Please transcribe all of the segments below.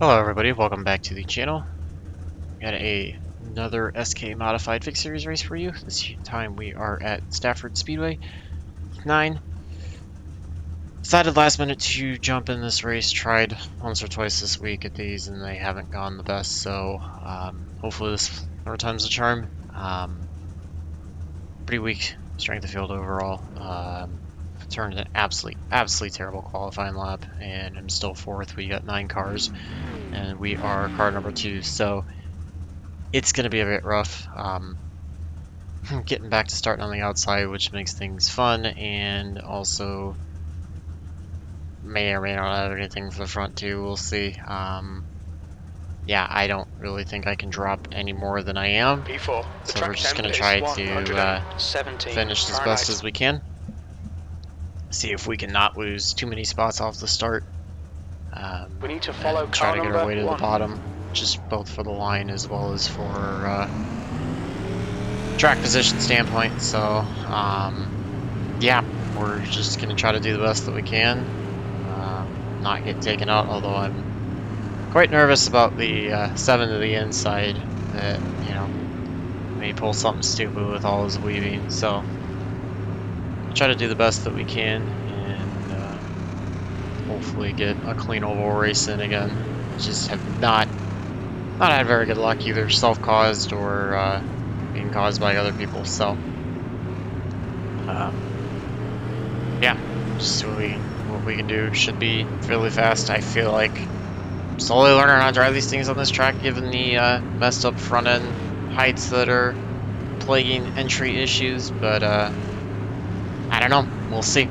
Hello everybody, welcome back to the channel. Got another SK Modified Fix Series race for you. This time we are at Stafford Speedway 9. Decided last minute to jump in this race, tried once or twice this week at these and they haven't gone the best, so hopefully this time's the charm. Pretty weak strength of field overall. Turned an absolutely terrible qualifying lap and I'm still fourth. We got 9 cars and we are car number 2, so it's going to be a bit rough. Getting back to starting on the outside, which makes things fun, and also may or may not have anything for the front too. We'll see. Yeah, I don't really think I can drop any more than I am, so we're just going to try to finish as best as we can. See if we can not lose too many spots off the start. We need to follow try to get our way to the 1. bottom, just both for the line as well as for track position standpoint. So yeah, we're just gonna try to do the best that we can, not get taken out, although I'm quite nervous about the 7 to the inside that, you know, may pull something stupid with all his weaving. So try to do the best that we can and hopefully get a clean oval race in again. Just have not had very good luck, either self-caused or being caused by other people. So yeah, just what we can do. Should be fairly fast. I feel like I'm slowly learning how to drive these things on this track, given the messed up front end heights that are plaguing entry issues, but I don't know, we'll see.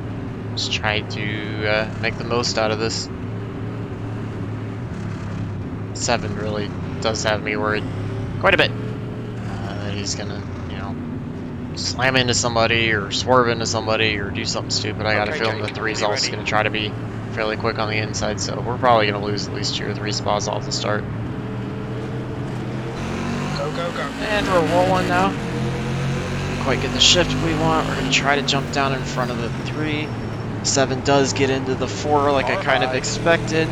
Just try to make the most out of this. 7 really does have me worried quite a bit that he's gonna, you know, slam into somebody or swerve into somebody or do something stupid. I got a feeling the 3's also gonna try to be fairly quick on the inside, so we're probably gonna lose at least 2 or 3 spots off the start. Go, go, go. And we're rolling now. Didn't quite get the shift we want. We're gonna try to jump down in front of the 3. 7 does get into the 4 like I kind of expected.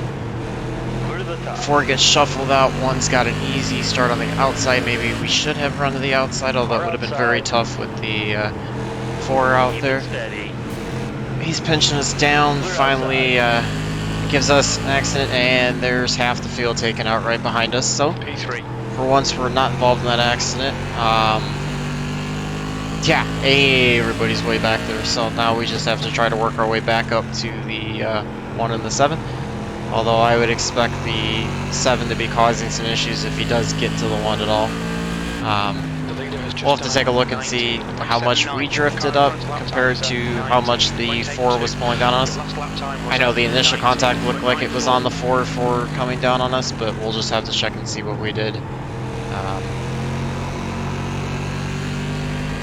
4 gets shuffled out. 1's got an easy start on the outside. Maybe we should have run to the outside, although that would have been very tough with the 4 out there. He's pinching us down. Finally gives us an accident, and there's half the field taken out right behind us. So for once, we're not involved in that accident. Yeah, everybody's way back there, so now we just have to try to work our way back up to the 1 and the 7. Although I would expect the 7 to be causing some issues if he does get to the 1 at all. We'll have to take a look and see how much we drifted up compared to how much the 4 was pulling down on us. I know the initial contact looked like it was on the 4 for coming down on us, but we'll just have to check and see what we did.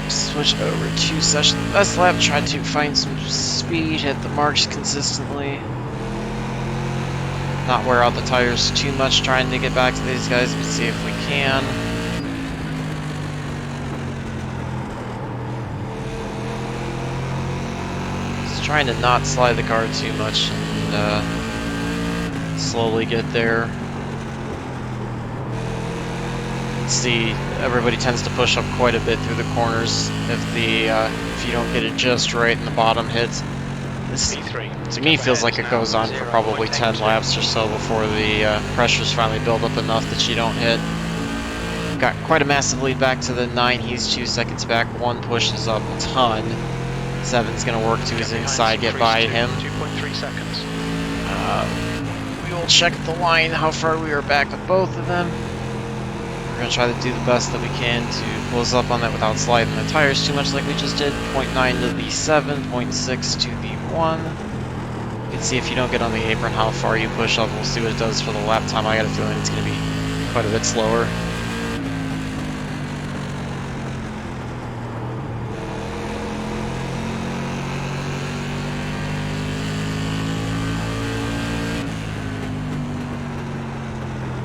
Switch over to session best lap, try to find some speed, hit the marks consistently. Not wear out the tires too much trying to get back to these guys, but see if we can. Just trying to not slide the car too much and slowly get there. See, everybody tends to push up quite a bit through the corners if you don't get it just right and the bottom hits. This, to me, feels like it goes on for probably 10 laps or so before the pressures finally build up enough that you don't hit. Got quite a massive lead back to the 9. He's 2 seconds back. 1 pushes up a ton. 7's going to work to his inside, get by him. 2.3 seconds. We will check the line, how far we are back with both of them. We're going to try to do the best that we can to close up on that without sliding the tires too much like we just did. 0.9 to the 7, 0.6 to the 1. You can see if you don't get on the apron how far you push up. We'll see what it does for the lap time. I got a feeling it's going to be quite a bit slower.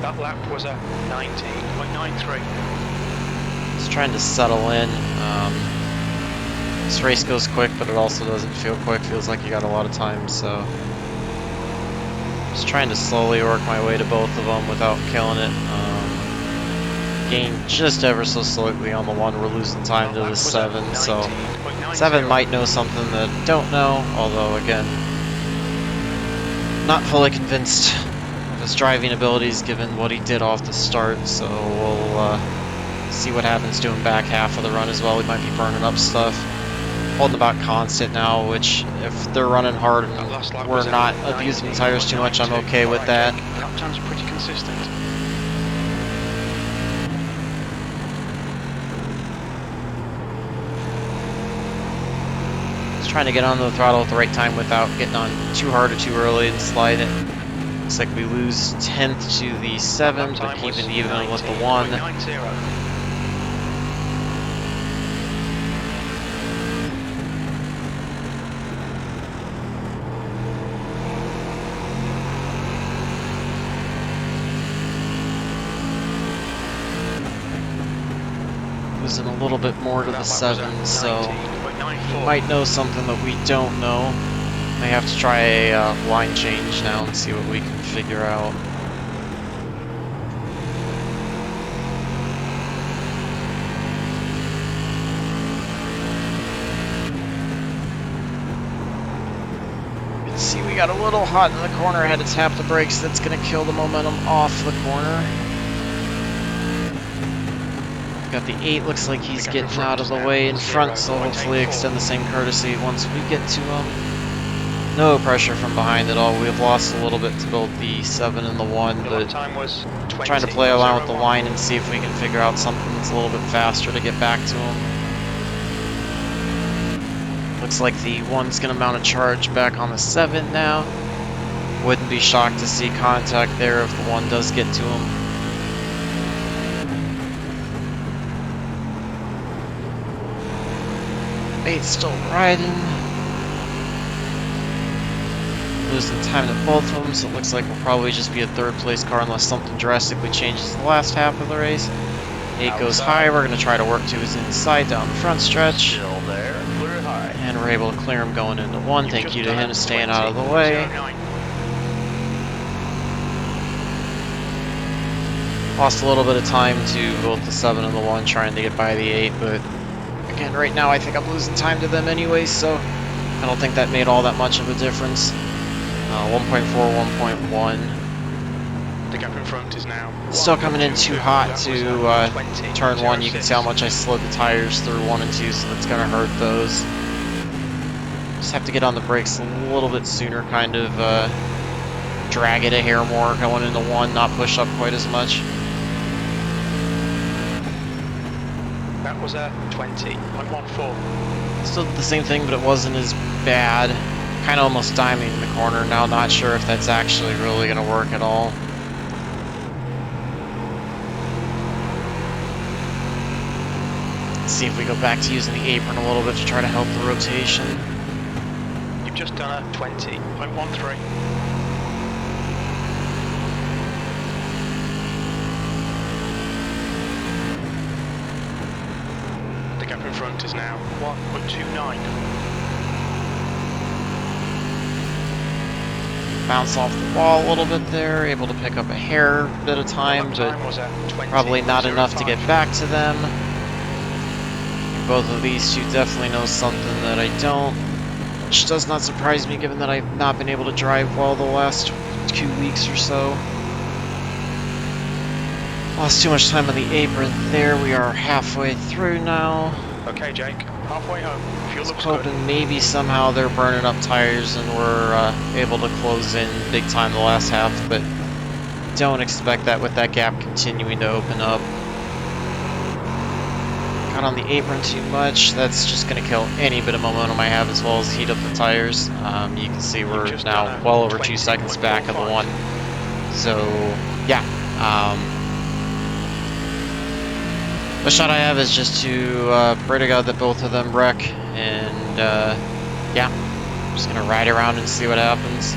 That lap was a 19.93. Just trying to settle in. This race goes quick, but it also doesn't feel quick. Feels like you got a lot of time, so Just trying to slowly work my way to both of them without killing it. Gain just ever so slightly on the one. We're losing time to the 7, so 7 might know something that I don't know, although again, not fully convinced of his driving abilities given what he did off the start, so we'll see what happens to him back half of the run as well. He might be burning up stuff. Holding about constant now, which if they're running hard and we're not abusing the tires too much, I'm okay with that. Lap times are pretty consistent. Just trying to get on the throttle at the right time without getting on too hard or too early and slide it. Looks like we lose 10th to the 7, but keeping even with the 1. Losing a little bit more to the 7, so he might know something that we don't know. May have to try a line change now and see what we can figure out. You can see we got a little hot in the corner. I had to tap the brakes. That's going to kill the momentum off the corner. Got the 8, looks like he's getting out of the way in front, so hopefully extend the same courtesy once we get to him. No pressure from behind at all. We've lost a little bit to both the 7 and the 1, but trying to play around with the line and see if we can figure out something that's a little bit faster to get back to him. Looks like the 1's going to mount a charge back on the 7 now. Wouldn't be shocked to see contact there if the 1 does get to him. 8's still riding. Losing time to both of them, so it looks like we'll probably just be a 3rd place car unless something drastically changes the last half of the race. 8 goes high. We're going to try to work to his inside down the front stretch. Still there, clear high. And we're able to clear him going into 1. Thank you to him staying out of the way. Lost a little bit of time to both the 7 and the 1 trying to get by the 8, but again, right now I think I'm losing time to them anyway, so I don't think that made all that much of a difference. 1.4, 1.1. The gap in front is now Still coming in too hot to turn 1. You can see how much I slid the tires through 1 and 2, so that's going to hurt those. Just have to get on the brakes a little bit sooner, kind of drag it a hair more going into 1, not push up quite as much. That was a 20.14. Still the same thing, but it wasn't as bad. Kind of almost diming in the corner. Now not sure if that's actually really going to work at all. Let's see if we go back to using the apron a little bit to try to help the rotation. You've just done a 20.13. The gap in front is now 1.29. Bounce off the wall a little bit there, able to pick up a hair bit of time, but probably not enough to get back to them. Both of these two definitely know something that I don't, which does not surprise me given that I've not been able to drive well the last 2 weeks or so. Lost too much time on the apron there. We are halfway through now. Okay, Jake, halfway home. Fuel looks Hoping good. maybe somehow they're burning up tires and we're able to close in big time the last half, but don't expect that with that gap continuing to open up. Got on the apron too much. That's just going to kill any bit of momentum I have, as well as heat up the tires. You can see we're now well over 2 seconds back of the 1. So yeah, the shot I have is just to pray to God that both of them wreck, and yeah, I'm just gonna ride around and see what happens.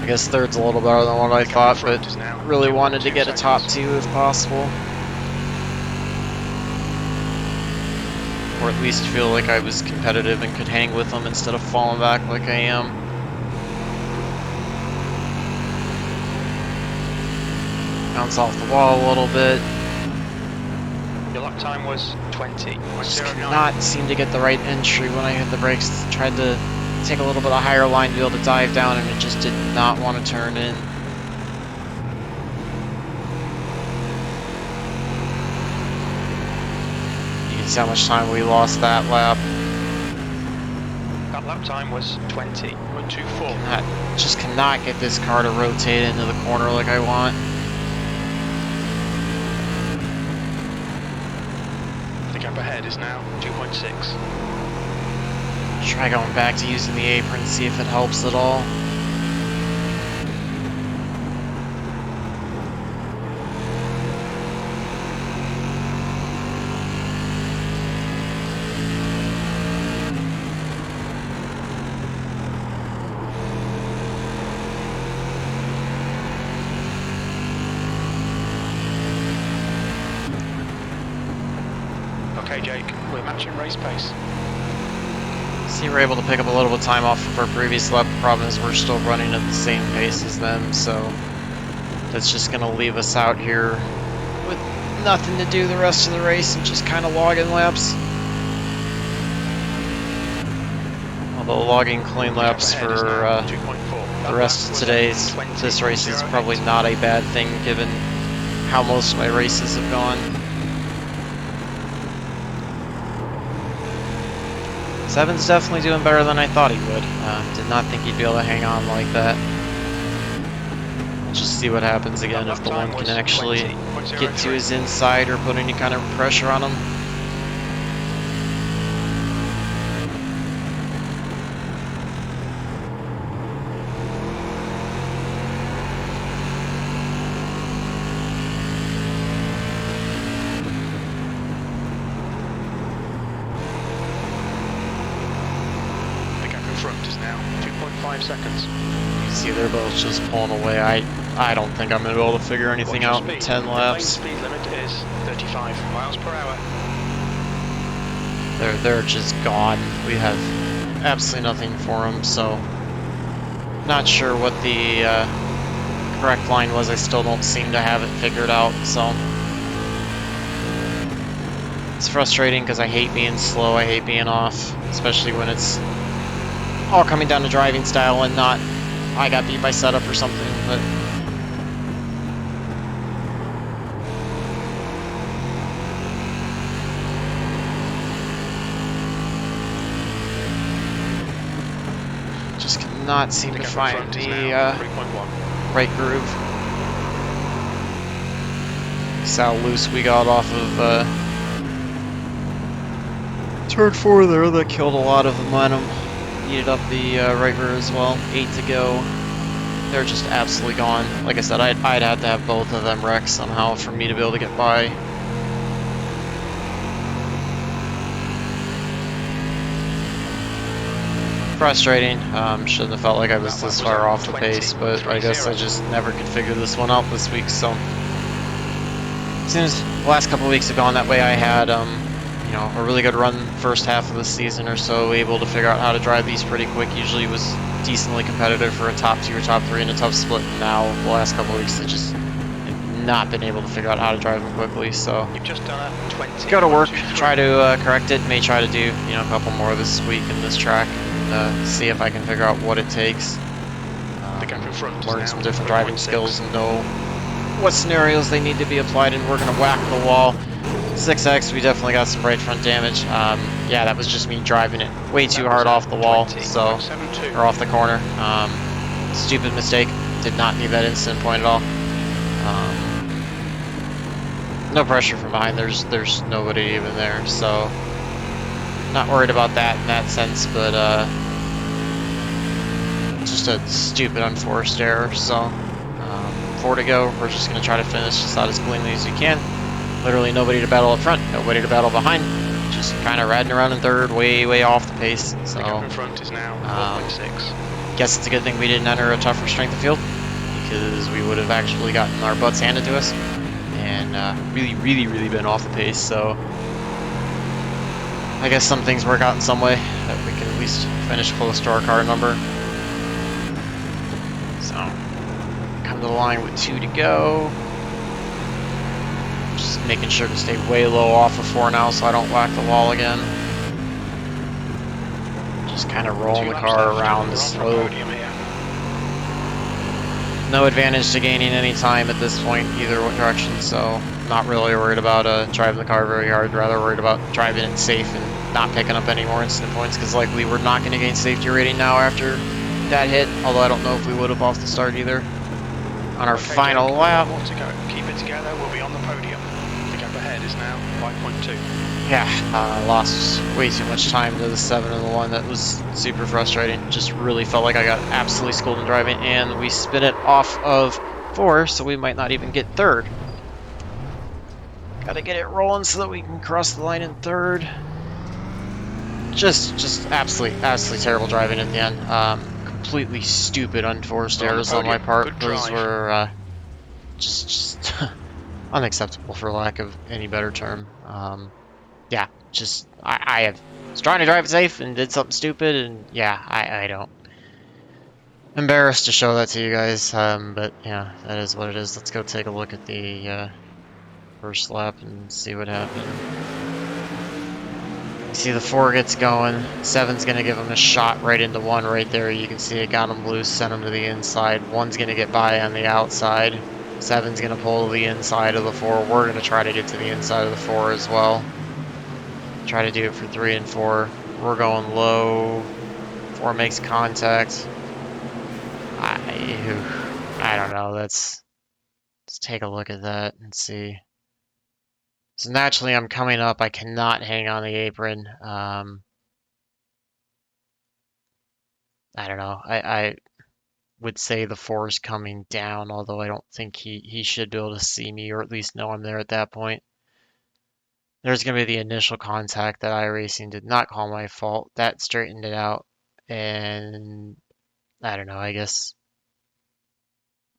I guess 3rd's a little better than what I thought, but really wanted to get a top 2 if possible. Or at least feel like I was competitive and could hang with them instead of falling back like I am. bounce off the wall a little bit. Your lap time was 20.09. Just could not seem to get the right entry when I hit the brakes. Tried to take a little bit of higher line to be able to dive down, and it just did not want to turn in. You can see how much time we lost that lap. That lap time was 20.24. Just cannot get this car to rotate into the corner like I want. The gap ahead is now 2.6. Try going back to using the apron, see if it helps at all. Okay, Jake, we're matching race pace. See, we're able to pick up a little bit of time off of our previous lap. The problem is we're still running at the same pace as them, so that's just going to leave us out here with nothing to do the rest of the race and just kind of logging laps. Although logging clean laps for the rest of today's this race is probably not a bad thing given how most of my races have gone. Seven's definitely doing better than I thought he would. Did not think he'd be able to hang on like that. We'll just see what happens again if the one can actually get to his inside or put any kind of pressure on him. Front is now 2.5 seconds. You see they're both just pulling away. I don't think I'm going to be able to figure anything out in 10 laps. The speed limit is 35 miles per hour. They're just gone. We have absolutely nothing for them, so not sure what the correct line was. I still don't seem to have it figured out, so it's frustrating because I hate being slow. I hate being off, especially when it's all coming down to driving style and not I got beat by setup or something, but just cannot seem to find the right groove. See how loose we got off of turn 4 there. That killed a lot of the momentum. Needed up the right rear as well. 8 to go. They're just absolutely gone. Like I said, I'd have to have both of them wrecked somehow for me to be able to get by. Frustrating. Shouldn't have felt like I was this far off the pace, but I guess I just never could figure this one out this week. So as soon as the last couple of weeks have gone that way, I had you know, a really good run first half of the season or so, able to figure out how to drive these pretty quick. Usually was decently competitive for a top 2 or top 3 in a tough split. And now the last couple of weeks I just have not been able to figure out how to drive them quickly. So you've just done a 20. Go to work, try to correct it. May try to do, you know, a couple more this week in this track and see if I can figure out what it takes. Learn some different driving skills and know what scenarios they need to be applied in. We're gonna whack the wall. 6X, we definitely got some right front damage. Yeah, that was just me driving it way too hard off the wall, so, or off the corner. Stupid mistake. Did not need that instant point at all. No pressure from behind. There's nobody even there, so not worried about that in that sense. But just a stupid unforced error. So 4 to go. We're just gonna try to finish this out as cleanly as we can. Literally nobody to battle up front, nobody to battle behind. Just kind of riding around in third, way off the pace. So, in front is now 4.6. Guess it's a good thing we didn't enter a tougher strength of field because we would have actually gotten our butts handed to us and really been off the pace. So, I guess some things work out in some way that we can at least finish close to our car number. So, come to the line with 2 to go. making sure to stay way low off of 4 now so I don't whack the wall again. Just kind of rolling the car around the slope. No advantage to gaining any time at this point either direction, so not really worried about driving the car very hard, rather worried about driving it safe and not picking up any more incident points, because likely we're not going to gain safety rating now after that hit, although I don't know if we would have off the start either. On our final lap. More to go. Keep it together, we'll be on the podium. The gap ahead is now 5.2. Yeah, lost way too much time to the 7 and the 1. That was super frustrating. Just really felt like I got absolutely schooled in driving, and we spin it off of 4, so we might not even get 3rd. Gotta get it rolling so that we can cross the line in 3rd. Just absolutely terrible driving at the end. Completely stupid unforced errors on my part. Those were just unacceptable for lack of any better term. Yeah, just I was trying to drive it safe and did something stupid, and yeah, I don't. Embarrassed to show that to you guys, but yeah, that is what it is. Let's go take a look at the first lap and see what happened. You see the 4 gets going. 7's gonna give him a shot right into 1 right there. You can see it got him loose, sent him to the inside. 1's gonna get by on the outside. 7's gonna pull to the inside of the 4. We're gonna try to get to the inside of the 4 as well. Try to do it for 3 and 4. We're going low. 4 makes contact. I don't know. Let's take a look at that and see. So naturally, I'm coming up. I cannot hang on the apron. I don't know. I would say the 4 is coming down, although I don't think he should be able to see me, or at least know I'm there at that point. There's going to be the initial contact that iRacing did not call my fault. That straightened it out. And I don't know, I guess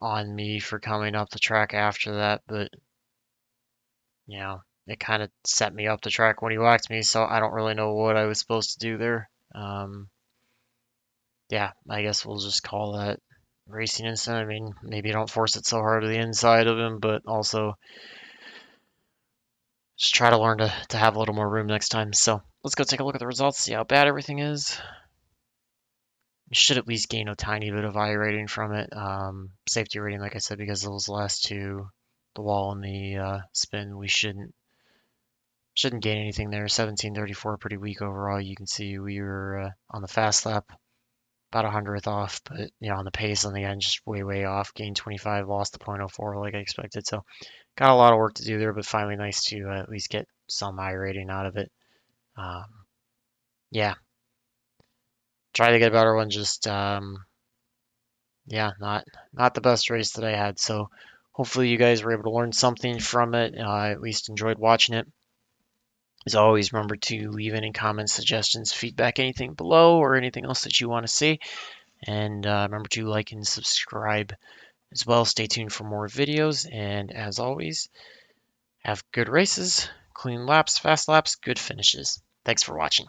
on me for coming up the track after that, but you know, it kind of set me up the track when he whacked me, so I don't really know what I was supposed to do there. Yeah, I guess we'll just call that racing incident. I mean, maybe don't force it so hard to the inside of him, but also just try to learn to have a little more room next time. So let's go take a look at the results, see how bad everything is. We should at least gain a tiny bit of I rating from it. Safety rating, like I said, because those last 2, the wall and the spin, we shouldn't gain anything there. 1734, pretty weak overall. You can see we were on the fast lap about 100th off, but you know, on the pace on the end, just way off. Gained 25, lost the .04 like I expected. So got a lot of work to do there, but finally nice to at least get some I rating out of it. Yeah, try to get a better one. Just yeah, not the best race that I had. So hopefully you guys were able to learn something from it. At least enjoyed watching it. As always, remember to leave any comments, suggestions, feedback, anything below, or anything else that you want to see. And remember to like and subscribe as well. Stay tuned for more videos. And as always, have good races, clean laps, fast laps, good finishes. Thanks for watching.